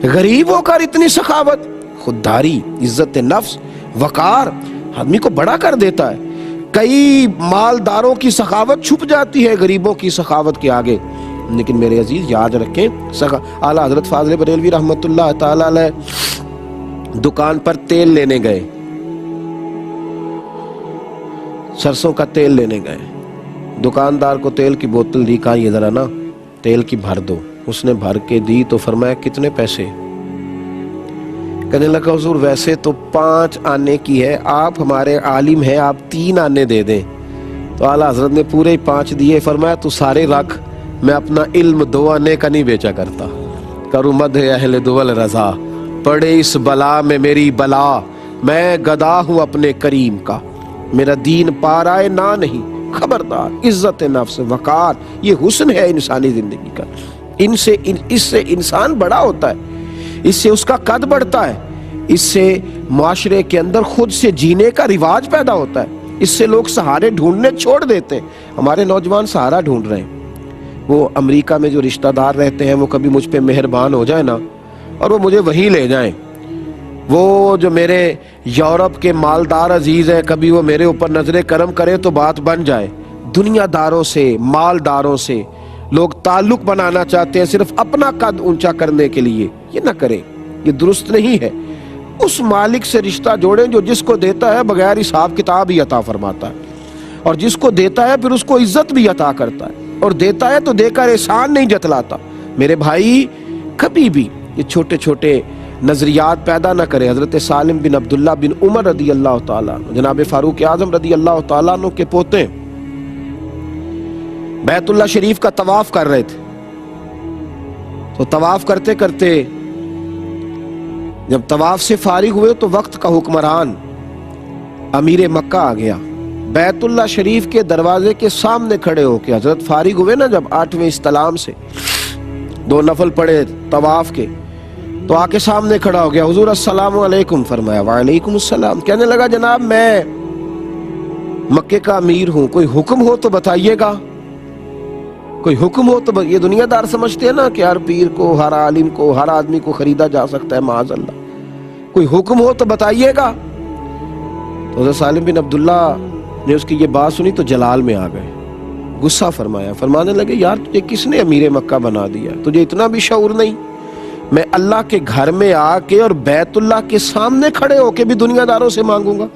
غریب ہو کر اتنی سخاوت، خودداری، عزت نفس، وقار آدمی کو بڑا کر دیتا ہے۔ کئی مالداروں کی سخاوت چھپ جاتی ہے غریبوں کی سخاوت کے آگے، لیکن میرے عزیز یاد رکھیں، اعلیٰ حضرت فاضل بریلوی رحمۃ اللہ تعالی علیہ دکان پر تیل لینے گئے، سرسوں کا تیل لینے گئے، دکاندار کو تیل کی بوتل دی، کہا یہ ذرا نا تیل کی بھر دو، اس نے بھر کے دی تو فرمایا کتنے پیسے؟ کہنے لگا حضور ویسے تو 5 آنے کی ہے، آپ ہمارے عالم ہیں، آپ 3 آنے دے دیں۔ تو اعلیٰ حضرت نے پورے 5 دیے، فرمایا تو سارے رکھ، میں اپنا علم 2 آنے کا نہیں بیچا کرتا، کروں مدح اہل دول رضا، پڑے اس بلا میں میری بلا، میں گدا ہوں اپنے کریم کا، میرا دین پارائے نہ نہیں، خبردار، عزت نفس، وقار، یہ حسن ہے انسانی زندگی کا، اس سے انسان بڑا ہوتا ہے، اس سے اس کا قد بڑھتا ہے، اس سے معاشرے کے اندر خود سے جینے کا رواج پیدا ہوتا ہے، اس سے لوگ سہارے ڈھونڈنے چھوڑ دیتے ہیں۔ ہمارے نوجوان سہارا ڈھونڈ رہے ہیں، وہ امریکہ میں جو رشتہ دار رہتے ہیں وہ کبھی مجھ پہ مہربان ہو جائے نا اور وہ مجھے وہیں لے جائیں، وہ جو میرے یورپ کے مالدار عزیز ہیں کبھی وہ میرے اوپر نظر کرم کرے تو بات بن جائے۔ دنیا داروں سے، مالداروں سے لوگ تعلق بنانا چاہتے ہیں صرف اپنا قد اونچا کرنے کے لیے، یہ نہ کریں، یہ درست نہیں ہے۔ اس مالک سے رشتہ جوڑیں جو جس کو دیتا ہے بغیر حساب کتاب ہی عطا فرماتا ہے، اور جس کو دیتا ہے پھر اس کو عزت بھی عطا کرتا ہے، اور دیتا ہے تو دے کر احسان نہیں جتلاتا۔ میرے بھائی کبھی بھی یہ چھوٹے چھوٹے نظریات پیدا نہ کریں۔ حضرت سالم بن عبداللہ بن عمر رضی اللہ تعالیٰ عنہ، جناب فاروق اعظم رضی اللہ تعالیٰ عنہ کے پوتے، بیت اللہ شریف کا طواف کر رہے تھے، تو طواف کرتے کرتے جب طواف سے فارغ ہوئے تو وقت کا حکمران امیر مکہ آ گیا، بیت اللہ شریف کے دروازے کے سامنے کھڑے ہو کے حضرت فارغ ہوئے نا جب 8ویں استلام سے، 2 نفل پڑھے طواف کے، تو آ کے سامنے کھڑا ہو گیا، حضور السلام علیکم، فرمایا وعلیکم السلام۔ کہنے لگا جناب میں مکے کا امیر ہوں، کوئی حکم ہو تو بتائیے گا، کوئی حکم ہو تو یہ دنیا دار سمجھتے ہیں نا کہ ہر پیر کو، ہر عالم کو، ہر آدمی کو خریدا جا سکتا ہے، معاذ اللہ، کوئی حکم ہو تو بتائیے گا۔ تو حضرت سالم بن عبداللہ نے اس کی یہ بات سنی تو جلال میں آ گئے، غصہ فرمایا، فرمانے لگے یار تجھے کس نے امیر مکہ بنا دیا، تجھے اتنا بھی شعور نہیں؟ میں اللہ کے گھر میں آ کے اور بیت اللہ کے سامنے کھڑے ہو کے بھی دنیا داروں سے مانگوں گا،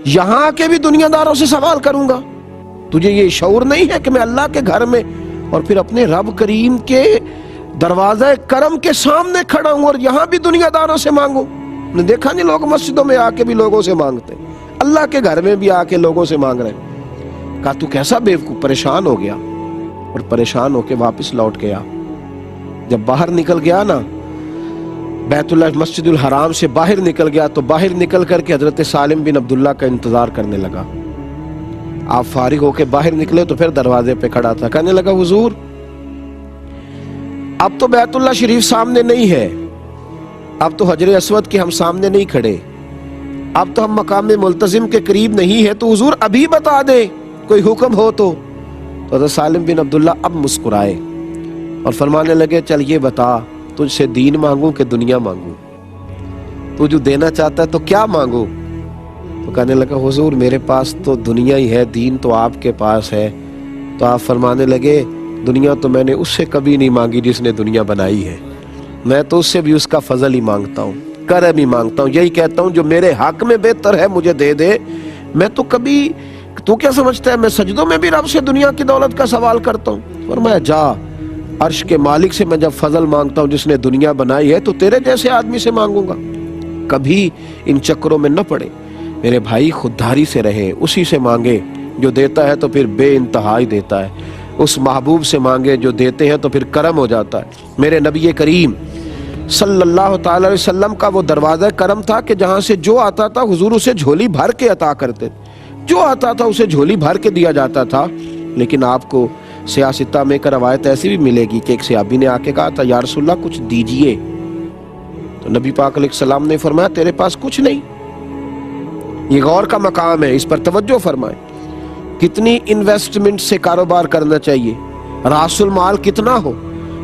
یہاں آ کے بھی دنیا داروں سے سوال کروں گا؟ تجھے یہ شعور نہیں ہے کہ میں اللہ کے گھر میں اور پھر اپنے رب کریم کے دروازہ کرم کے سامنے کھڑا ہوں اور یہاں بھی دنیا داروں سے مانگوں؟ نے دیکھا نہیں لوگ مسجدوں میں آ کے بھی لوگوں سے مانگتے، اللہ کے گھر میں بھی آ کے لوگوں سے مانگ رہے ہیں۔ کہا تو کیسا بیوقوف، پریشان ہو گیا اور پریشان ہو کے واپس لوٹ گیا۔ جب باہر نکل گیا نا بیت اللہ مسجد الحرام سے باہر نکل گیا تو باہر نکل کر کے حضرت سالم بن عبداللہ کا انتظار کرنے لگا۔ آپ فارغ ہو کے باہر نکلے تو پھر دروازے پہ کھڑا تھا، کہنے لگا حضور اب تو بیت اللہ شریف سامنے نہیں ہے، اب تو حجر اسود کے ہم سامنے نہیں کھڑے، اب تو ہم مقام ملتزم کے قریب نہیں ہے، تو حضور ابھی بتا دے کوئی حکم ہو تو۔ حضرت سالم بن عبداللہ اب مسکرائے اور فرمانے لگے چل یہ بتا تجھ سے دین مانگوں کہ دنیا مانگوں، تو جو دینا چاہتا ہے تو کیا مانگوں؟ تو کہنے لگا حضور میرے پاس تو دنیا ہی ہے، دین تو آپ کے پاس ہے۔ تو آپ فرمانے لگے دنیا تو میں نے اس سے کبھی نہیں مانگی جس نے دنیا بنائی ہے، میں تو اس سے بھی اس کا فضل ہی مانگتا ہوں، کرم ہی مانگتا ہوں، یہی کہتا ہوں جو میرے حق میں بہتر ہے مجھے دے دے۔ میں تو کبھی، تو کیا سمجھتا ہے میں سجدوں میں بھی رب سے دنیا کی دولت کا سوال کرتا ہوں؟ فرمایا جا، عرش کے مالک سے میں جب فضل مانگتا ہوں جس نے دنیا بنائی ہے تو تیرے جیسے آدمی سے مانگوں گا۔ کبھی ان چکروں میں نہ پڑے میرے بھائی، خودداری سے رہے، اسی سے مانگے جو دیتا ہے تو پھر بے انتہا ہی دیتا ہے، اس محبوب سے مانگے جو دیتے ہیں تو پھر کرم ہو جاتا ہے۔ میرے نبی کریم صلی اللہ تعالی علیہ وسلم کا وہ دروازہ کرم تھا کہ جہاں سے جو آتا تھا حضور اسے جھولی بھر کے عطا کرتے، جو آتا تھا اسے جھولی بھر کے دیا جاتا تھا۔ لیکن آپ کو سیاستہ میں کا روایت ایسی بھی ملے گی کہ ایک صحابی نے آ کے کہا تھا یا رسول اللہ کچھ دیجئے، تو نبی پاک علیہ السلام نے فرمایا تیرے پاس کچھ نہیں۔ یہ غور کا مقام ہے، اس پر توجہ فرمائیں۔ کتنی انویسٹمنٹ سے کاروبار کرنا چاہیے، راس المال کتنا ہو،